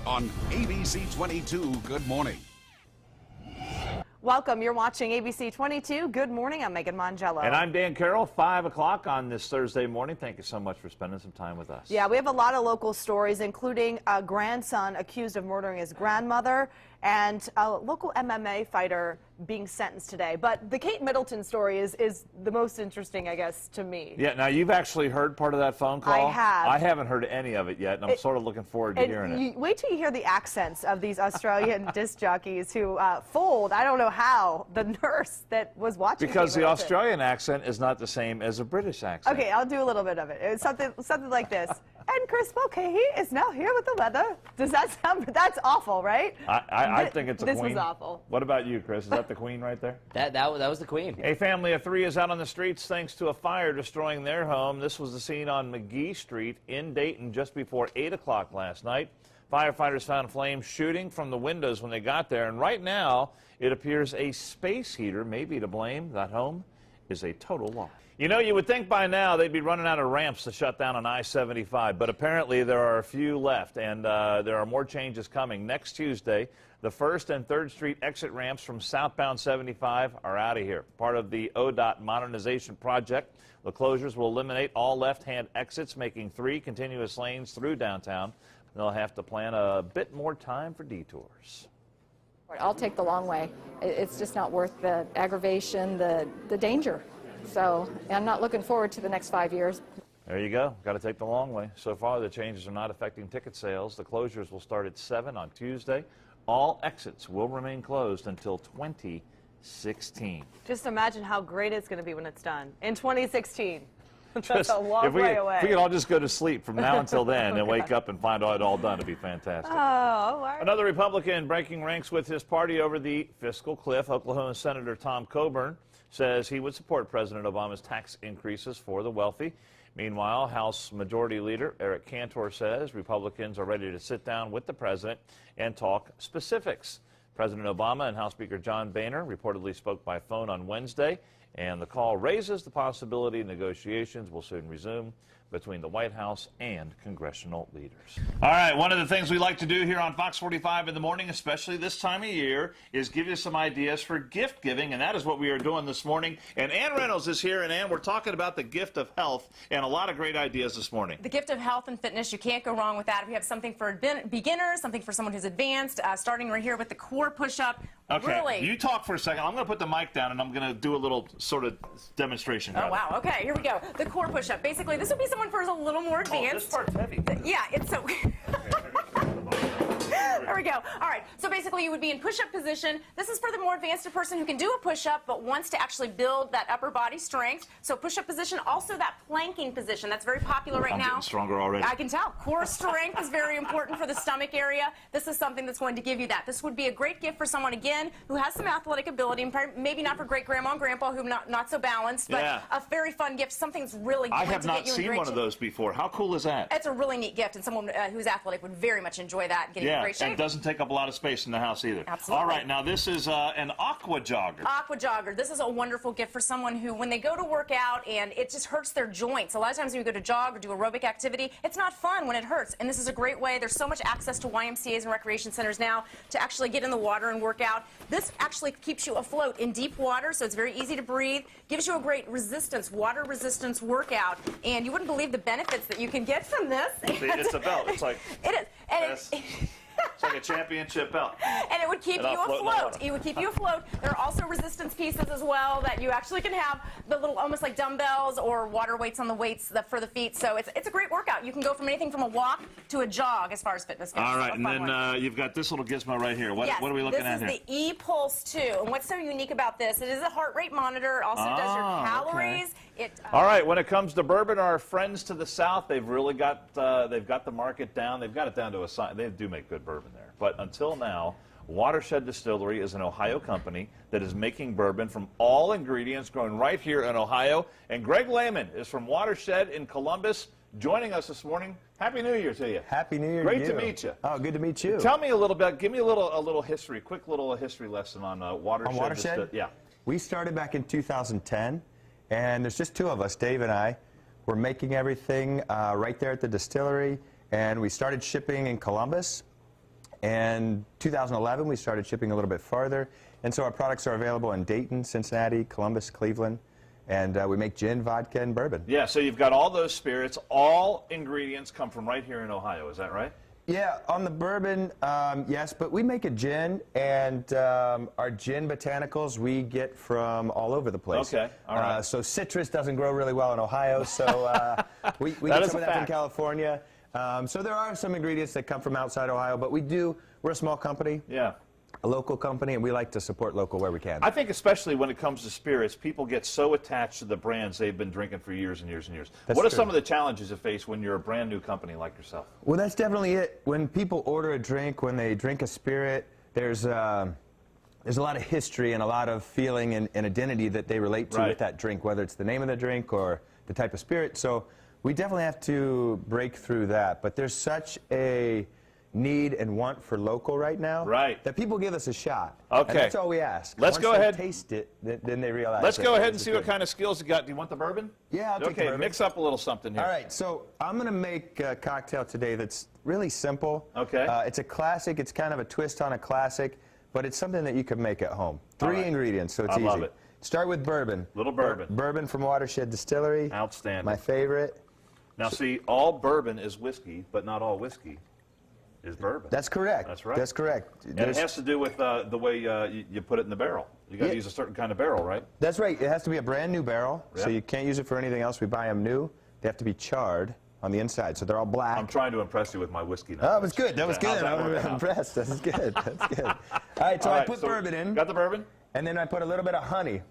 on ABC 22 Good Morning. Welcome. You're watching ABC 22. Good morning. I'm Megan Mongello. And I'm Dan Carroll. 5 o'clock on this Thursday morning. Thank you so much for spending some time with us. Yeah, we have a lot of local stories, including a grandson accused of murdering his grandmother and a local MMA fighter being sentenced today. But the Kate Middleton story is the most interesting, I guess, to me. Yeah, now you've actually heard part of that phone call? I have. I haven't heard any of it yet, and I'm sort of looking forward to hearing it. Wait till you hear the accents of these Australian disc jockeys who fooled, I don't know how, the nurse that was watching. Because Kate the Middleton. Australian accent is not the same as a British accent. Okay, I'll do a little bit of it. It's something like this. And Chris Mulcahy is now here with the weather. Does that sound? That's awful, right? I think it's a queen. This was awful. What about you, Chris? Is that the queen right there? That was the queen. A family of 3 is out on the streets thanks to a fire destroying their home. This was the scene on McGee Street in Dayton just before 8 o'clock last night. Firefighters found flames shooting from the windows when they got there, and right now it appears a space heater may be to blame. That home is a total loss. You know, you would think by now they'd be running out of ramps to shut down on I-75, but apparently there are a few left, and there are more changes coming. Next Tuesday, the 1st and 3rd Street exit ramps from southbound 75 are out of here. Part of the ODOT modernization project, the closures will eliminate all left-hand exits, making 3 continuous lanes through downtown. They'll have to plan a bit more time for detours. I'll take the long way. It's just not worth the aggravation, the danger. So I'm not looking forward to the next 5 years. There you go. Got to take the long way. So far, the changes are not affecting ticket sales. The closures will start at 7 on Tuesday. All exits will remain closed until 2016. Just imagine how great it's going to be when it's done in 2016. That's a long way away. If we could all just go to sleep from now until then and wake up and find it all done, it'd be fantastic. Oh, all right. Another Republican breaking ranks with his party over the fiscal cliff. Oklahoma Senator Tom Coburn says he would support President Obama's tax increases for the wealthy. Meanwhile, House Majority Leader Eric Cantor says Republicans are ready to sit down with the president and talk specifics. President Obama and House Speaker John Boehner reportedly spoke by phone on Wednesday, and the call raises the possibility negotiations will soon resume between the White House and congressional leaders. All right, one of the things we like to do here on Fox 45 in the morning, especially this time of year, is give you some ideas for gift giving, and that is what we are doing this morning. And Ann Reynolds is here, and Ann, we're talking about the gift of health and a lot of great ideas this morning. The gift of health and fitness, you can't go wrong with that. We have something for beginners, something for someone who's advanced, starting right here with the core push-up. Okay, really. You talk for a second. I'm going to put the mic down, and I'm going to do a little sort of demonstration. Oh, wow. Okay, here we go. The core push-up. Basically, this would be someone who's a little more advanced. Oh, this part's heavy. Yeah, it's so... There we go. All right, so basically you would be in push-up position. This is for the more advanced person who can do a push-up but wants to actually build that upper body strength. So push-up position, also that planking position. That's very popular right now. I'm getting stronger already. I can tell. Core strength is very important for the stomach area. This is something that's going to give you that. This would be a great gift for someone, again, who has some athletic ability, and maybe not for great-grandma and grandpa who are not so balanced, but a very fun gift, something that's really going to get you in great shape. I have not seen one of those before. How cool is that? It's a really neat gift, and someone who's athletic would very much enjoy that and get in great shape. And it doesn't take up a lot of space in the house either. Absolutely. All right, now this is an aqua jogger. Aqua jogger. This is a wonderful gift for someone who, when they go to work out and it just hurts their joints. A lot of times when you go to jog or do aerobic activity, it's not fun when it hurts. And this is a great way. There's so much access to YMCAs and recreation centers now to actually get in the water and work out. This actually keeps you afloat in deep water, so it's very easy to breathe. Gives you a great resistance, water resistance workout. And you wouldn't believe the benefits that you can get from this. See, it's a belt. It's like... It is. And it's like a championship belt. And it would keep you afloat. It would keep you afloat. There are also resistance pieces as well that you actually can have the little, almost like dumbbells or water weights on the weights for the feet. So it's a great workout. You can go from anything from a walk to a jog as far as fitness goes. All right, and then you've got this little gizmo right here. What are we looking at here? This is the E-Pulse 2. And what's so unique about this, it is a heart rate monitor. It also does your calories. Okay. All right, when it comes to bourbon, our friends to the south, they've really got the market down. They've got it down to a science. They do make good bourbon there. But until now, Watershed Distillery is an Ohio company that is making bourbon from all ingredients grown right here in Ohio. And Greg Lehman is from Watershed in Columbus, joining us this morning. Happy New Year to you. Happy New Year to you. Great to meet you. Oh, good to meet you. Tell me a little bit, give me a little history, quick little history lesson on Watershed. On Watershed? Yeah. We started back in 2010, and there's just two of us, Dave and I. We're making everything right there at the distillery, and we started shipping in Columbus. And 2011, we started shipping a little bit farther. And so our products are available in Dayton, Cincinnati, Columbus, Cleveland. And we make gin, vodka, and bourbon. Yeah, so you've got all those spirits. All ingredients come from right here in Ohio. Is that right? Yeah, on the bourbon, yes, but we make a gin, and our gin botanicals we get from all over the place. Okay, all right. So citrus doesn't grow really well in Ohio, so we get some of that from California. So there are some ingredients that come from outside Ohio, but we're a small company. Yeah. A local company, and we like to support local where we can. I think especially when it comes to spirits, people get so attached to the brands they've been drinking for years and years and years. What are some of the challenges you face when you're a brand new company like yourself? Well, that's definitely it. When people order a drink, when they drink a spirit, there's a lot of history and a lot of feeling and identity that they relate to with that drink, whether it's the name of the drink or the type of spirit. So we definitely have to break through that. But there's such a need and want for local right now that people give us a shot. Okay. And that's all we ask. Let's go ahead. Once they taste it, then they realize. Let's go ahead and see what kind of skills you got. Do you want the bourbon? Yeah, I'll take the bourbon. Mix up a little something here. All right, so I'm going to make a cocktail today that's really simple. Okay. It's a classic. It's kind of a twist on a classic, but it's something that you can make at home. Three ingredients, so it's easy. I love it. Start with bourbon. Little bourbon. Bourbon from Watershed Distillery. Outstanding. My favorite. Now, see, all bourbon is whiskey, but not all whiskey is bourbon. That's correct. That's right. That's correct. And it has to do with the way you put it in the barrel. You got to use a certain kind of barrel, right? That's right. It has to be a brand new barrel, so you can't use it for anything else. We buy them new. They have to be charred on the inside, so they're all black. I'm trying to impress you with my whiskey now. Oh, that was good. That was good. I'm impressed. That's good. That's good. All right, so I put bourbon in. Got the bourbon? And then I put a little bit of honey.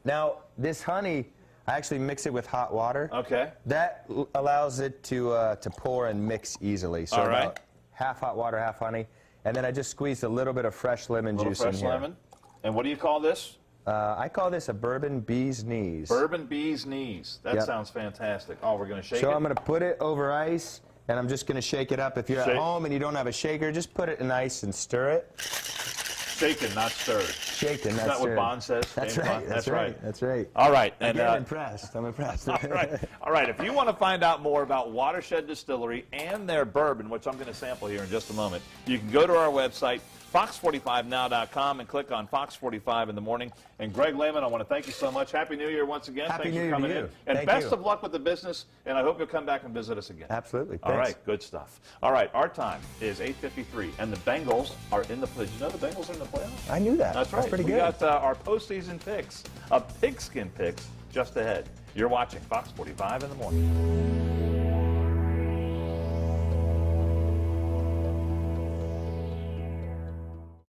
Now, this honey, I actually mix it with hot water. Okay. That allows it to pour and mix easily. So about half hot water, half honey. And then I just squeezed a little bit of fresh lemon juice in here. Fresh lemon. And what do you call this? I call this a bourbon bee's knees. Bourbon bee's knees. That sounds fantastic. Oh, we're going to shake it? So I'm going to put it over ice, and I'm just going to shake it up. If you're at home and you don't have a shaker, just put it in ice and stir it. Shaken, not stirred. Shaken, not stirred. Is that what Bond says? That's right. That's right. That's right. All right. And I'm impressed. I'm impressed. All right. All right. If you want to find out more about Watershed Distillery and their bourbon, which I'm going to sample here in just a moment, you can go to our website, fox45now.com, and click on Fox 45 in the morning. And Greg Lehman, I want to thank you so much. Happy New Year once again. Happy New Year for coming to you. in. And Thank best you. of luck with the business, and I hope you'll come back and visit us again. Absolutely. All Thanks. right. Good stuff. All right. Our time is 8:53, and the Bengals are in the playoffs. Did you know the Bengals are in the playoffs? I knew that. That's right. That's pretty We good. got our postseason picks, pigskin picks, just ahead. You're watching Fox 45 in the morning.